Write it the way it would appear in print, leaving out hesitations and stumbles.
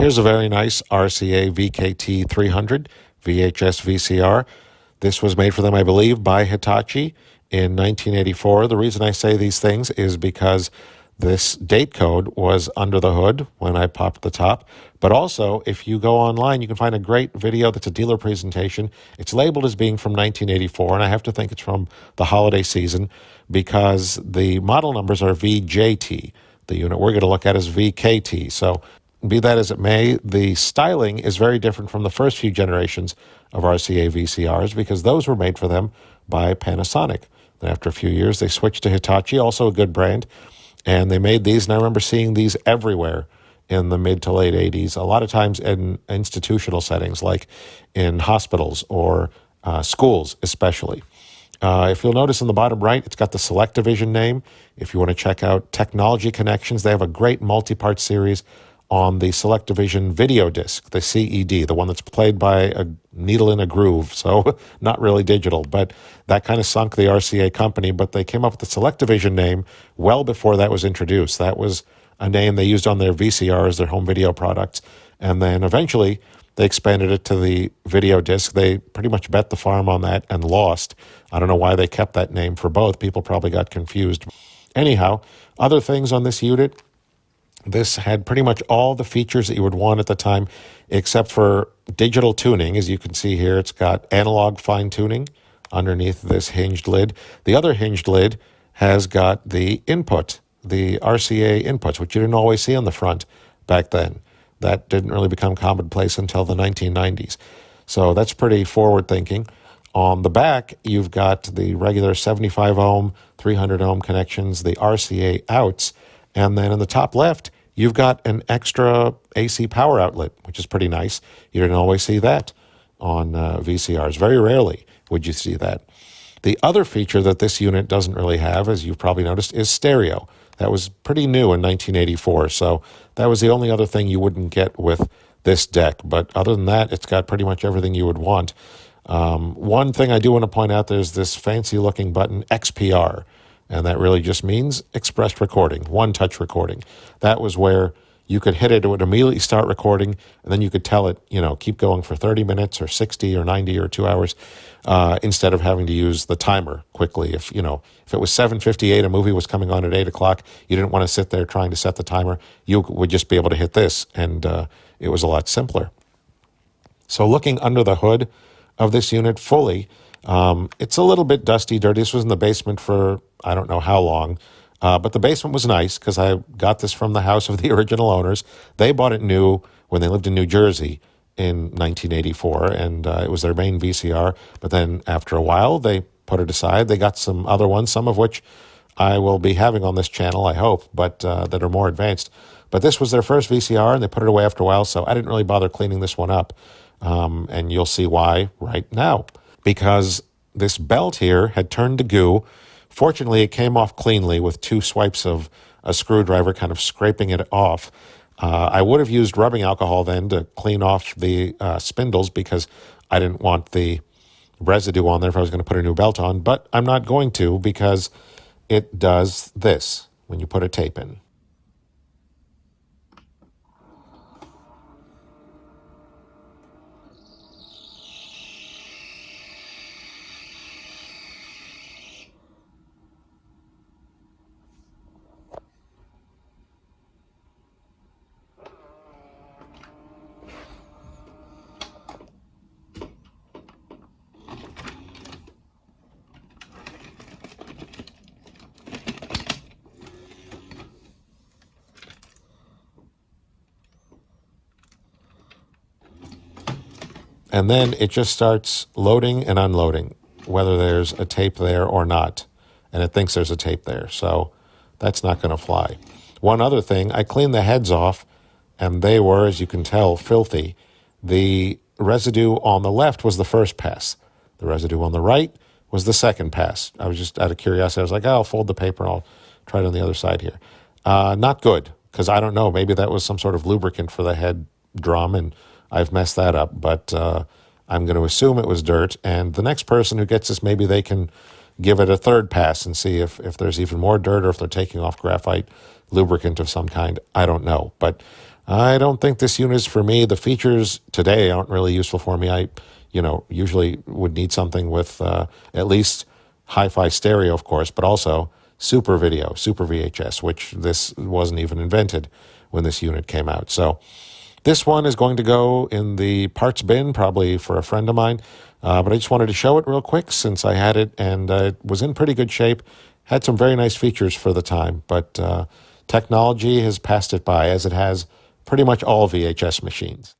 Here's a very nice Rca Vkt300 Vhs Vcr. This was made for them, I believe, by Hitachi in 1984. The reason I say these things is because this date code was under the hood when I popped the top. But also, if you go online, you can find a great video that's a dealer presentation. It's labeled as being from 1984, and I have to think it's from the holiday season because the model numbers are VJT. The unit we're going to look at is VKT. So be that as it may, the styling is very different from the first few generations of RCA VCRs because those were made for them by Panasonic. Then after a few years, they switched to Hitachi, also a good brand, and they made these, and I remember seeing these everywhere in the mid to late 80s, a lot of times in institutional settings, like in hospitals or schools especially. If you'll notice in the bottom right, it's got the SelectaVision name. If you want to check out Technology Connections, they have a great multi-part series on the SelectaVision video disc, the CED, the one that's played by a needle in a groove, so not really digital, but that kind of sunk the RCA company, but they came up with the SelectaVision name well before that was introduced. That was a name they used on their VCRs, their home video products, and then eventually they expanded it to the video disc. They pretty much bet the farm on that and lost. I don't know why they kept that name for both. People probably got confused. Anyhow, other things on this unit, this had pretty much all the features that you would want at the time, except for digital tuning. As you can see here, it's got analog fine-tuning underneath this hinged lid. The other hinged lid has got the input, the RCA inputs, which you didn't always see on the front back then. That didn't really become commonplace until the 1990s. So that's pretty forward-thinking. On the back, you've got the regular 75 ohm, 300 ohm connections, the RCA outs, and then in the top left, you've got an extra AC power outlet, which is pretty nice. You didn't always see that on VCRs. Very rarely would you see that. The other feature that this unit doesn't really have, as you've probably noticed, is stereo. That was pretty new in 1984, so that was the only other thing you wouldn't get with this deck. But other than that, it's got pretty much everything you would want. One thing I do want to point out, there's this fancy-looking button, XPR, and that really just means express recording, one-touch recording. That was where you could hit it, it would immediately start recording, and then you could tell it, keep going for 30 minutes or 60 or 90 or 2 hours, instead of having to use the timer quickly. If it was 7:58, a movie was coming on at 8 o'clock, you didn't want to sit there trying to set the timer. You would just be able to hit this, and it was a lot simpler. So looking under the hood of this unit fully, it's a little bit dusty, dirty. This was in the basement for I don't know how long, but the basement was nice because I got this from the house of the original owners. They bought it new when they lived in New Jersey in 1984, and it was their main VCR. But then after a while, they put it aside. They got some other ones, some of which I will be having on this channel, I hope, but that are more advanced. But this was their first VCR, and they put it away after a while, so I didn't really bother cleaning this one up. And you'll see why right now. Because this belt here had turned to goo. Fortunately, it came off cleanly with 2 swipes of a screwdriver kind of scraping it off. I would have used rubbing alcohol then to clean off the spindles because I didn't want the residue on there if I was going to put a new belt on, but I'm not going to because it does this when you put a tape in. And then it just starts loading and unloading, whether there's a tape there or not. And it thinks there's a tape there, so that's not going to fly. One other thing, I cleaned the heads off, and they were, as you can tell, filthy. The residue on the left was the first pass. The residue on the right was the second pass. I was just out of curiosity. I was like, I'll fold the paper and I'll try it on the other side here. Not good, because I don't know. Maybe that was some sort of lubricant for the head drum, and I've messed that up, but I'm going to assume it was dirt. And the next person who gets this, maybe they can give it a third pass and see if there's even more dirt or if they're taking off graphite lubricant of some kind. I don't know. But I don't think this unit is for me. The features today aren't really useful for me. I, usually would need something with at least hi-fi stereo, of course, but also super video, super VHS, which this wasn't even invented when this unit came out. So this one is going to go in the parts bin, probably for a friend of mine. But I just wanted to show it real quick since I had it and it was in pretty good shape. Had some very nice features for the time, but technology has passed it by, as it has pretty much all VHS machines.